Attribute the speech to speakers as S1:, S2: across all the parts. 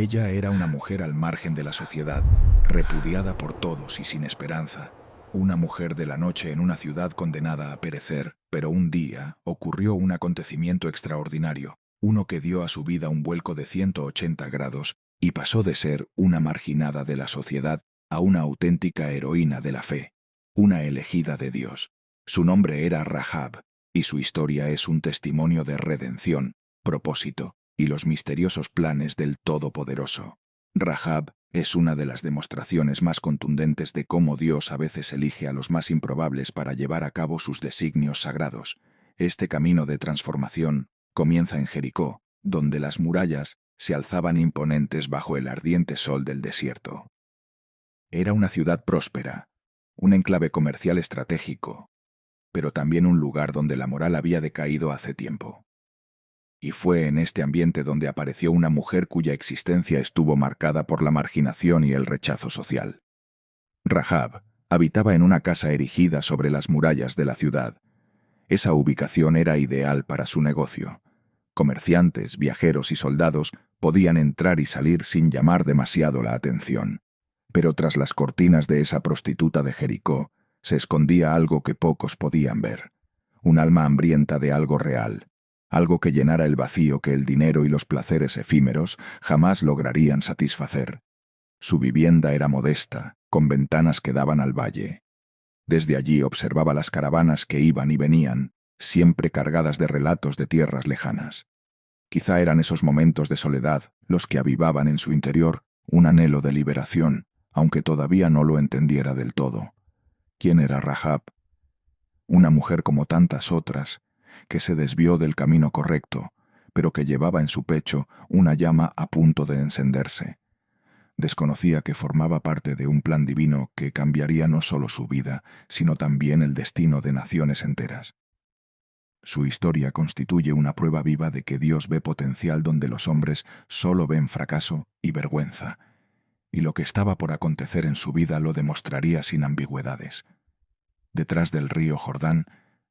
S1: Ella era una mujer al margen de la sociedad, repudiada por todos y sin esperanza. Una mujer de la noche en una ciudad condenada a perecer, pero un día ocurrió un acontecimiento extraordinario, uno que dio a su vida un vuelco de 180 grados y pasó de ser una marginada de la sociedad a una auténtica heroína de la fe, una elegida de Dios. Su nombre era Rahab, y su historia es un testimonio de redención, propósito y los misteriosos planes del Todopoderoso. Rahab es una de las demostraciones más contundentes de cómo Dios a veces elige a los más improbables para llevar a cabo sus designios sagrados. Este camino de transformación comienza en Jericó, donde las murallas se alzaban imponentes bajo el ardiente sol del desierto. Era una ciudad próspera, un enclave comercial estratégico, pero también un lugar donde la moral había decaído hace tiempo. Y fue en este ambiente donde apareció una mujer cuya existencia estuvo marcada por la marginación y el rechazo social. Rahab habitaba en una casa erigida sobre las murallas de la ciudad. Esa ubicación era ideal para su negocio. Comerciantes, viajeros y soldados podían entrar y salir sin llamar demasiado la atención. Pero tras las cortinas de esa prostituta de Jericó se escondía algo que pocos podían ver, un alma hambrienta de algo real, algo que llenara el vacío que el dinero y los placeres efímeros jamás lograrían satisfacer. Su vivienda era modesta, con ventanas que daban al valle. Desde allí observaba las caravanas que iban y venían, siempre cargadas de relatos de tierras lejanas. Quizá eran esos momentos de soledad los que avivaban en su interior un anhelo de liberación, aunque todavía no lo entendiera del todo. ¿Quién era Rahab? Una mujer como tantas otras, que se desvió del camino correcto, pero que llevaba en su pecho una llama a punto de encenderse. Desconocía que formaba parte de un plan divino que cambiaría no solo su vida, sino también el destino de naciones enteras. Su historia constituye una prueba viva de que Dios ve potencial donde los hombres solo ven fracaso y vergüenza, y lo que estaba por acontecer en su vida lo demostraría sin ambigüedades. Detrás del río Jordán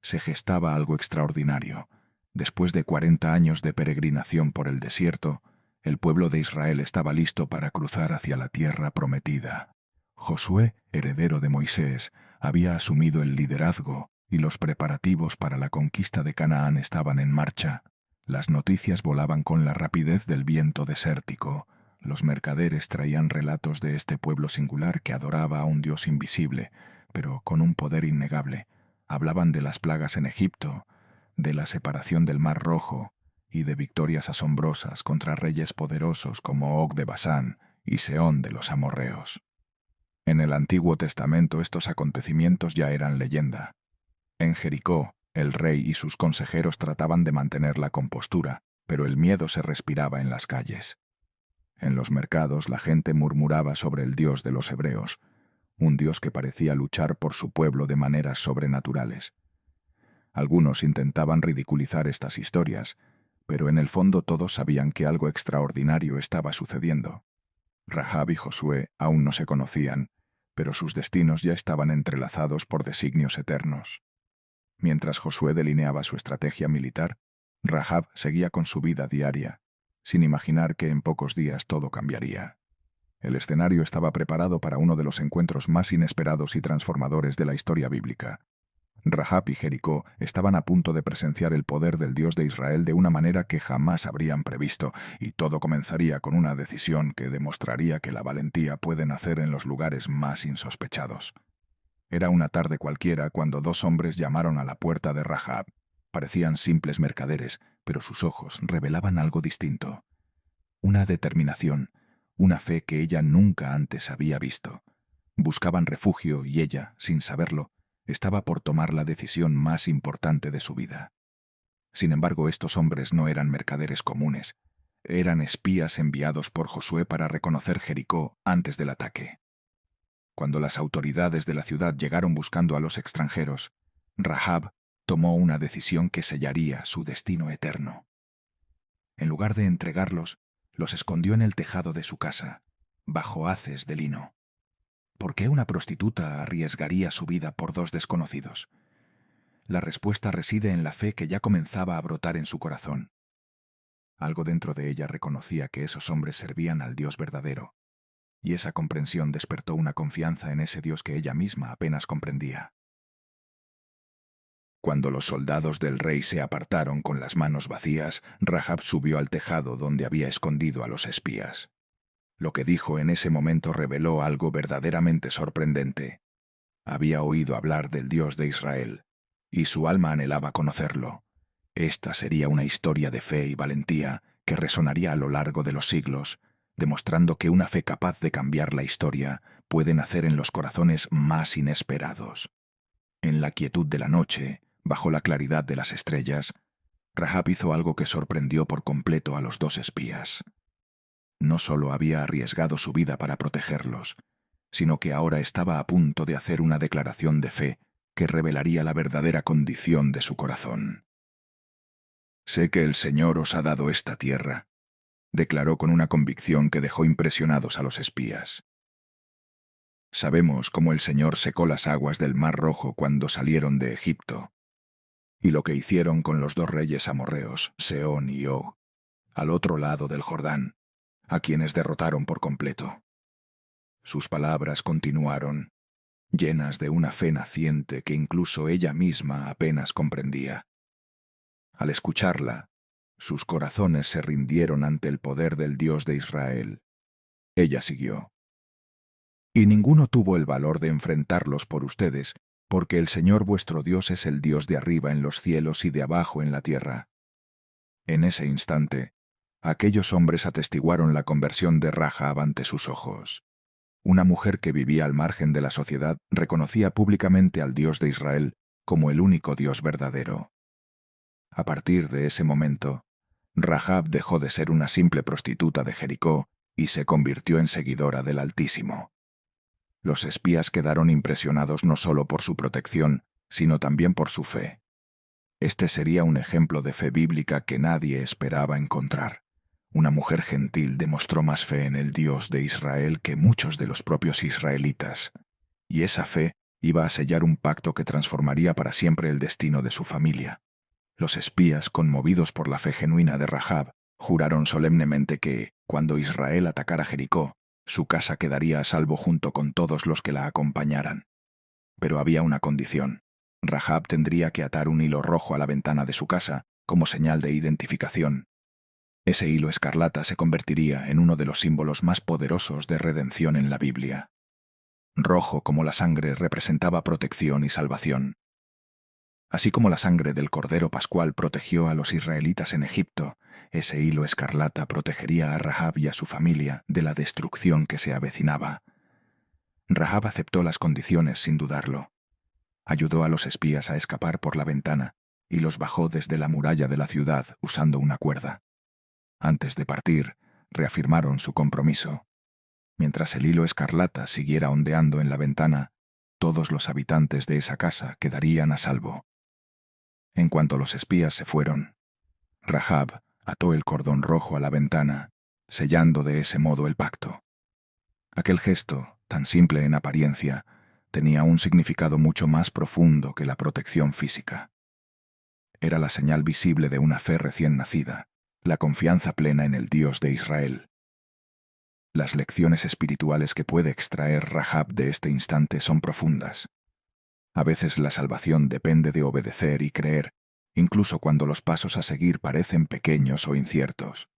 S1: se gestaba algo extraordinario. Después de 40 años de peregrinación por el desierto, el pueblo de Israel estaba listo para cruzar hacia la tierra prometida. Josué, heredero de Moisés, había asumido el liderazgo y los preparativos para la conquista de Canaán estaban en marcha. Las noticias volaban con la rapidez del viento desértico. Los mercaderes traían relatos de este pueblo singular que adoraba a un Dios invisible, pero con un poder innegable. Hablaban de las plagas en Egipto, de la separación del Mar Rojo y de victorias asombrosas contra reyes poderosos como Og de Basán y Sehón de los amorreos. En el Antiguo Testamento estos acontecimientos ya eran leyenda. En Jericó, el rey y sus consejeros trataban de mantener la compostura, pero el miedo se respiraba en las calles. En los mercados la gente murmuraba sobre el Dios de los hebreos, un Dios que parecía luchar por su pueblo de maneras sobrenaturales. Algunos intentaban ridiculizar estas historias, pero en el fondo todos sabían que algo extraordinario estaba sucediendo. Rahab y Josué aún no se conocían, pero sus destinos ya estaban entrelazados por designios eternos. Mientras Josué delineaba su estrategia militar, Rahab seguía con su vida diaria, sin imaginar que en pocos días todo cambiaría. El escenario estaba preparado para uno de los encuentros más inesperados y transformadores de la historia bíblica. Rahab y Jericó estaban a punto de presenciar el poder del Dios de Israel de una manera que jamás habrían previsto, y todo comenzaría con una decisión que demostraría que la valentía puede nacer en los lugares más insospechados. Era una tarde cualquiera cuando dos hombres llamaron a la puerta de Rahab. Parecían simples mercaderes, pero sus ojos revelaban algo distinto. Una determinación, una fe que ella nunca antes había visto. Buscaban refugio y ella, sin saberlo, estaba por tomar la decisión más importante de su vida. Sin embargo, estos hombres no eran mercaderes comunes. Eran espías enviados por Josué para reconocer Jericó antes del ataque. Cuando las autoridades de la ciudad llegaron buscando a los extranjeros, Rahab tomó una decisión que sellaría su destino eterno. En lugar de entregarlos, los escondió en el tejado de su casa, bajo haces de lino. ¿Por qué una prostituta arriesgaría su vida por dos desconocidos? La respuesta reside en la fe que ya comenzaba a brotar en su corazón. Algo dentro de ella reconocía que esos hombres servían al Dios verdadero, y esa comprensión despertó una confianza en ese Dios que ella misma apenas comprendía. Cuando los soldados del rey se apartaron con las manos vacías, Rahab subió al tejado donde había escondido a los espías. Lo que dijo en ese momento reveló algo verdaderamente sorprendente. Había oído hablar del Dios de Israel, y su alma anhelaba conocerlo. Esta sería una historia de fe y valentía que resonaría a lo largo de los siglos, demostrando que una fe capaz de cambiar la historia puede nacer en los corazones más inesperados. En la quietud de la noche, bajo la claridad de las estrellas, Rahab hizo algo que sorprendió por completo a los dos espías. No solo había arriesgado su vida para protegerlos, sino que ahora estaba a punto de hacer una declaración de fe que revelaría la verdadera condición de su corazón. «Sé que el Señor os ha dado esta tierra», declaró con una convicción que dejó impresionados a los espías. «Sabemos cómo el Señor secó las aguas del Mar Rojo cuando salieron de Egipto, y lo que hicieron con los dos reyes amorreos, Sehón y Og, al otro lado del Jordán, a quienes derrotaron por completo». Sus palabras continuaron, llenas de una fe naciente que incluso ella misma apenas comprendía. Al escucharla, sus corazones se rindieron ante el poder del Dios de Israel. Ella siguió. «Y ninguno tuvo el valor de enfrentarlos por ustedes, porque el Señor vuestro Dios es el Dios de arriba en los cielos y de abajo en la tierra». En ese instante, aquellos hombres atestiguaron la conversión de Rahab ante sus ojos. Una mujer que vivía al margen de la sociedad reconocía públicamente al Dios de Israel como el único Dios verdadero. A partir de ese momento, Rahab dejó de ser una simple prostituta de Jericó y se convirtió en seguidora del Altísimo. Los espías quedaron impresionados no solo por su protección, sino también por su fe. Este sería un ejemplo de fe bíblica que nadie esperaba encontrar. Una mujer gentil demostró más fe en el Dios de Israel que muchos de los propios israelitas, y esa fe iba a sellar un pacto que transformaría para siempre el destino de su familia. Los espías, conmovidos por la fe genuina de Rahab, juraron solemnemente que, cuando Israel atacara Jericó, su casa quedaría a salvo junto con todos los que la acompañaran. Pero había una condición. Rahab tendría que atar un hilo rojo a la ventana de su casa como señal de identificación. Ese hilo escarlata se convertiría en uno de los símbolos más poderosos de redención en la Biblia. Rojo como la sangre representaba protección y salvación. Así como la sangre del Cordero Pascual protegió a los israelitas en Egipto, ese hilo escarlata protegería a Rahab y a su familia de la destrucción que se avecinaba. Rahab aceptó las condiciones sin dudarlo. Ayudó a los espías a escapar por la ventana y los bajó desde la muralla de la ciudad usando una cuerda. Antes de partir, reafirmaron su compromiso. Mientras el hilo escarlata siguiera ondeando en la ventana, todos los habitantes de esa casa quedarían a salvo. En cuanto los espías se fueron, Rahab ató el cordón rojo a la ventana, sellando de ese modo el pacto. Aquel gesto, tan simple en apariencia, tenía un significado mucho más profundo que la protección física. Era la señal visible de una fe recién nacida, la confianza plena en el Dios de Israel. Las lecciones espirituales que puede extraer Rahab de este instante son profundas. A veces la salvación depende de obedecer y creer, incluso cuando los pasos a seguir parecen pequeños o inciertos.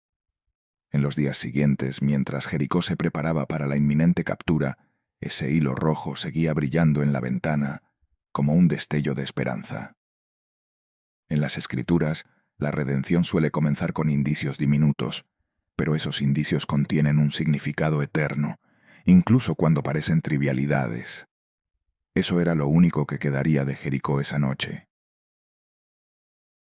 S1: En los días siguientes, mientras Jericó se preparaba para la inminente captura, ese hilo rojo seguía brillando en la ventana como un destello de esperanza. En las Escrituras, la redención suele comenzar con indicios diminutos, pero esos indicios contienen un significado eterno, incluso cuando parecen trivialidades. Eso era lo único que quedaría de Jericó esa noche.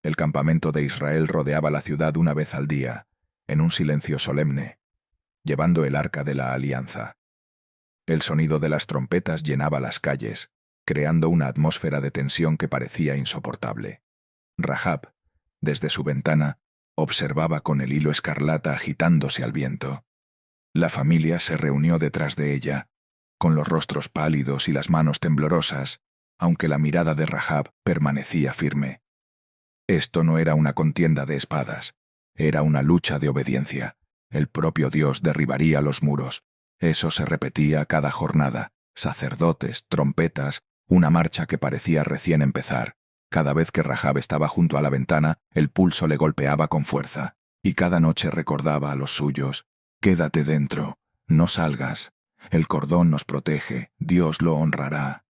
S1: El campamento de Israel rodeaba la ciudad una vez al día, en un silencio solemne, llevando el arca de la alianza. El sonido de las trompetas llenaba las calles, creando una atmósfera de tensión que parecía insoportable. Rahab, desde su ventana, observaba con el hilo escarlata agitándose al viento. La familia se reunió detrás de ella, con los rostros pálidos y las manos temblorosas, aunque la mirada de Rahab permanecía firme. Esto no era una contienda de espadas, Era una lucha de obediencia. El propio Dios derribaría los muros. Eso se repetía cada jornada. Sacerdotes, trompetas, una marcha que parecía recién empezar. Cada vez que Rahab estaba junto a la ventana, el pulso le golpeaba con fuerza. Y cada noche recordaba a los suyos: «Quédate dentro, no salgas. El cordón nos protege, Dios lo honrará».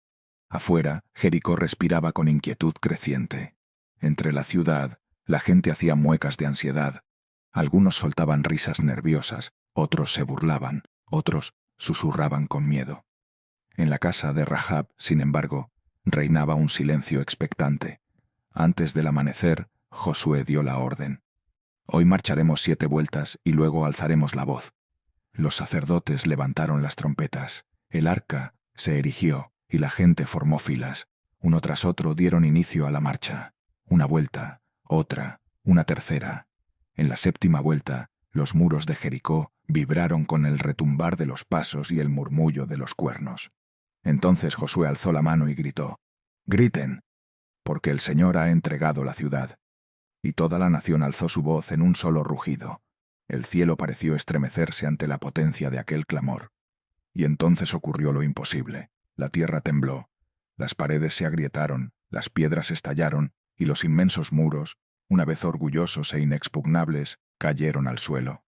S1: Afuera, Jericó respiraba con inquietud creciente. Entre la ciudad, la gente hacía muecas de ansiedad. Algunos soltaban risas nerviosas, otros se burlaban, otros susurraban con miedo. En la casa de Rahab, sin embargo, reinaba un silencio expectante. Antes del amanecer, Josué dio la orden: «Hoy marcharemos 7 vueltas y luego alzaremos la voz». Los sacerdotes levantaron las trompetas. El arca se erigió y la gente formó filas. Uno tras otro dieron inicio a la marcha. Una vuelta, otra, una tercera. En la 7ª vuelta, los muros de Jericó vibraron con el retumbar de los pasos y el murmullo de los cuernos. Entonces Josué alzó la mano y gritó: «¡Griten! Porque el Señor ha entregado la ciudad». Y toda la nación alzó su voz en un solo rugido. El cielo pareció estremecerse ante la potencia de aquel clamor. Y entonces ocurrió lo imposible. La tierra tembló, las paredes se agrietaron, las piedras estallaron, y los inmensos muros, una vez orgullosos e inexpugnables, cayeron al suelo.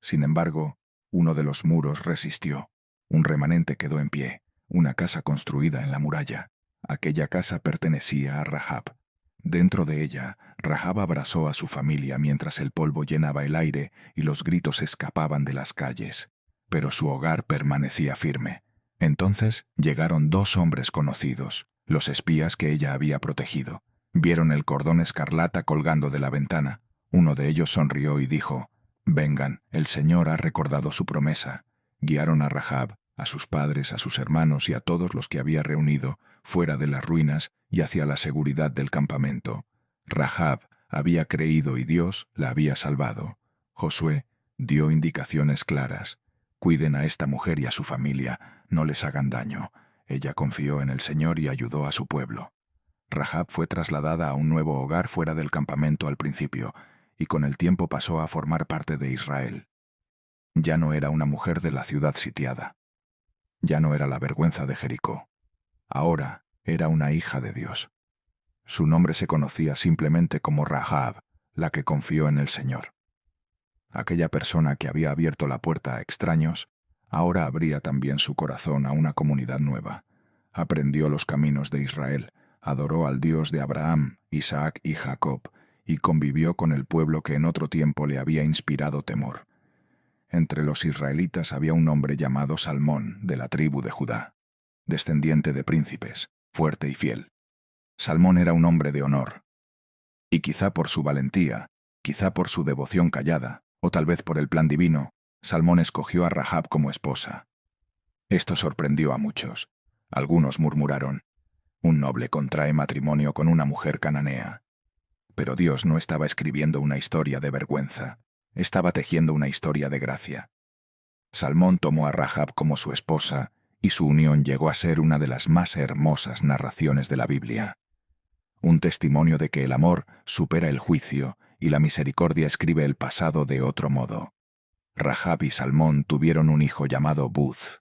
S1: Sin embargo, uno de los muros resistió. Un remanente quedó en pie, una casa construida en la muralla. Aquella casa pertenecía a Rahab. Dentro de ella, Rahab abrazó a su familia mientras el polvo llenaba el aire y los gritos escapaban de las calles. Pero su hogar permanecía firme. Entonces llegaron 2 hombres conocidos, los espías que ella había protegido. Vieron el cordón escarlata colgando de la ventana. Uno de ellos sonrió y dijo: «Vengan, el Señor ha recordado su promesa». Guiaron a Rahab, a sus padres, a sus hermanos y a todos los que había reunido, fuera de las ruinas y hacia la seguridad del campamento. Rahab había creído y Dios la había salvado. Josué dio indicaciones claras: «Cuiden a esta mujer y a su familia, no les hagan daño». Ella confió en el Señor y ayudó a su pueblo. Rahab fue trasladada a un nuevo hogar fuera del campamento al principio, y con el tiempo pasó a formar parte de Israel. Ya no era una mujer de la ciudad sitiada. Ya no era la vergüenza de Jericó. Ahora era una hija de Dios. Su nombre se conocía simplemente como Rahab, la que confió en el Señor. Aquella persona que había abierto la puerta a extraños, ahora abría también su corazón a una comunidad nueva. Aprendió los caminos de Israel, adoró al Dios de Abraham, Isaac y Jacob, y convivió con el pueblo que en otro tiempo le había inspirado temor. Entre los israelitas había un hombre llamado Salmón, de la tribu de Judá, descendiente de príncipes, fuerte y fiel. Salmón era un hombre de honor. Y quizá por su valentía, quizá por su devoción callada, o tal vez por el plan divino, Salmón escogió a Rahab como esposa. Esto sorprendió a muchos. Algunos murmuraron: «Un noble contrae matrimonio con una mujer cananea». Pero Dios no estaba escribiendo una historia de vergüenza, estaba tejiendo una historia de gracia. Salmón tomó a Rahab como su esposa, y su unión llegó a ser una de las más hermosas narraciones de la Biblia. Un testimonio de que el amor supera el juicio y la misericordia escribe el pasado de otro modo. Rahab y Salmón tuvieron un hijo llamado Buz.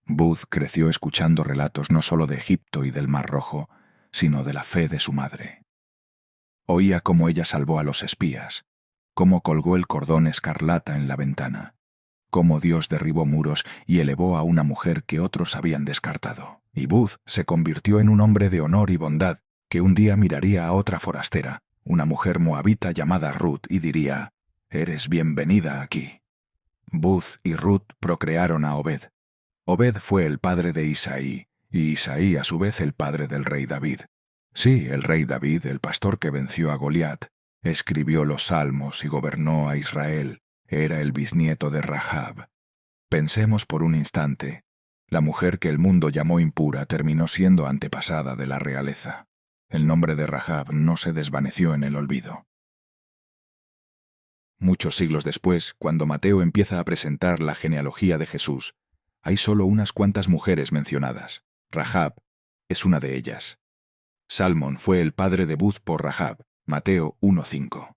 S1: Buz creció escuchando relatos no solo de Egipto y del Mar Rojo, sino de la fe de su madre. Oía cómo ella salvó a los espías, cómo colgó el cordón escarlata en la ventana, cómo Dios derribó muros y elevó a una mujer que otros habían descartado. Y Buz se convirtió en un hombre de honor y bondad que un día miraría a otra forastera, una mujer moabita llamada Ruth, y diría: «Eres bienvenida aquí». Buz y Ruth procrearon a Obed. Obed fue el padre de Isaí, y Isaí a su vez el padre del rey David. Sí, el rey David, el pastor que venció a Goliat, escribió los salmos y gobernó a Israel. Era el bisnieto de Rahab. Pensemos por un instante. La mujer que el mundo llamó impura terminó siendo antepasada de la realeza. El nombre de Rahab no se desvaneció en el olvido. Muchos siglos después, cuando Mateo empieza a presentar la genealogía de Jesús, hay solo unas cuantas mujeres mencionadas. Rahab es una de ellas. Salmón fue el padre de Buz por Rahab, Mateo 1:5.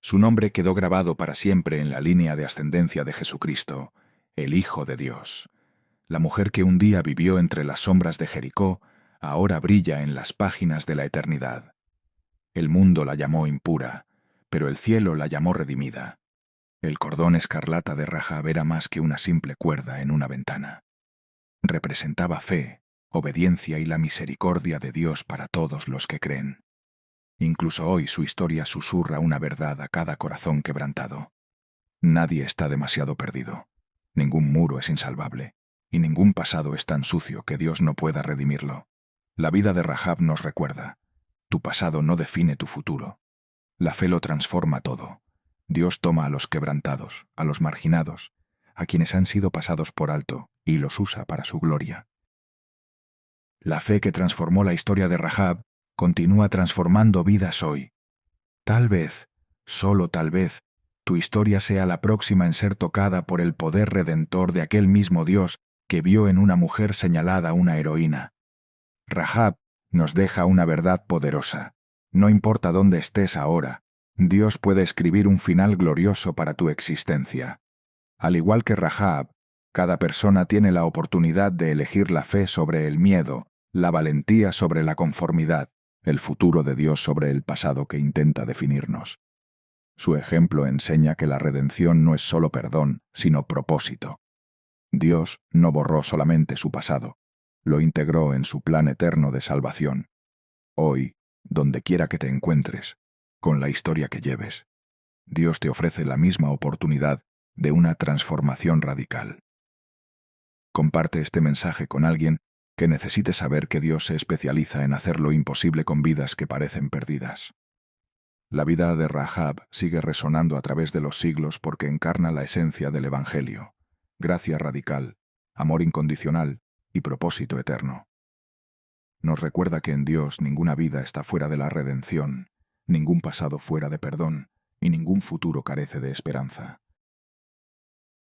S1: Su nombre quedó grabado para siempre en la línea de ascendencia de Jesucristo, el Hijo de Dios. La mujer que un día vivió entre las sombras de Jericó, ahora brilla en las páginas de la eternidad. El mundo la llamó impura, pero el cielo la llamó redimida. El cordón escarlata de Rahab era más que una simple cuerda en una ventana. Representaba fe, obediencia y la misericordia de Dios para todos los que creen. Incluso hoy su historia susurra una verdad a cada corazón quebrantado. Nadie está demasiado perdido. Ningún muro es insalvable, y ningún pasado es tan sucio que Dios no pueda redimirlo. La vida de Rahab nos recuerda: tu pasado no define tu futuro. La fe lo transforma todo. Dios toma a los quebrantados, a los marginados, a quienes han sido pasados por alto, y los usa para su gloria. La fe que transformó la historia de Rahab continúa transformando vidas hoy. Tal vez, solo tal vez, tu historia sea la próxima en ser tocada por el poder redentor de aquel mismo Dios que vio en una mujer señalada una heroína. Rahab nos deja una verdad poderosa. No importa dónde estés ahora, Dios puede escribir un final glorioso para tu existencia. Al igual que Rahab, cada persona tiene la oportunidad de elegir la fe sobre el miedo, la valentía sobre la conformidad, el futuro de Dios sobre el pasado que intenta definirnos. Su ejemplo enseña que la redención no es solo perdón, sino propósito. Dios no borró solamente su pasado, lo integró en su plan eterno de salvación. Hoy, donde quiera que te encuentres, con la historia que lleves, Dios te ofrece la misma oportunidad de una transformación radical. Comparte este mensaje con alguien que necesite saber que Dios se especializa en hacer lo imposible con vidas que parecen perdidas. La vida de Rahab sigue resonando a través de los siglos porque encarna la esencia del Evangelio: gracia radical, amor incondicional y propósito eterno. Nos recuerda que en Dios ninguna vida está fuera de la redención, ningún pasado fuera de perdón y ningún futuro carece de esperanza.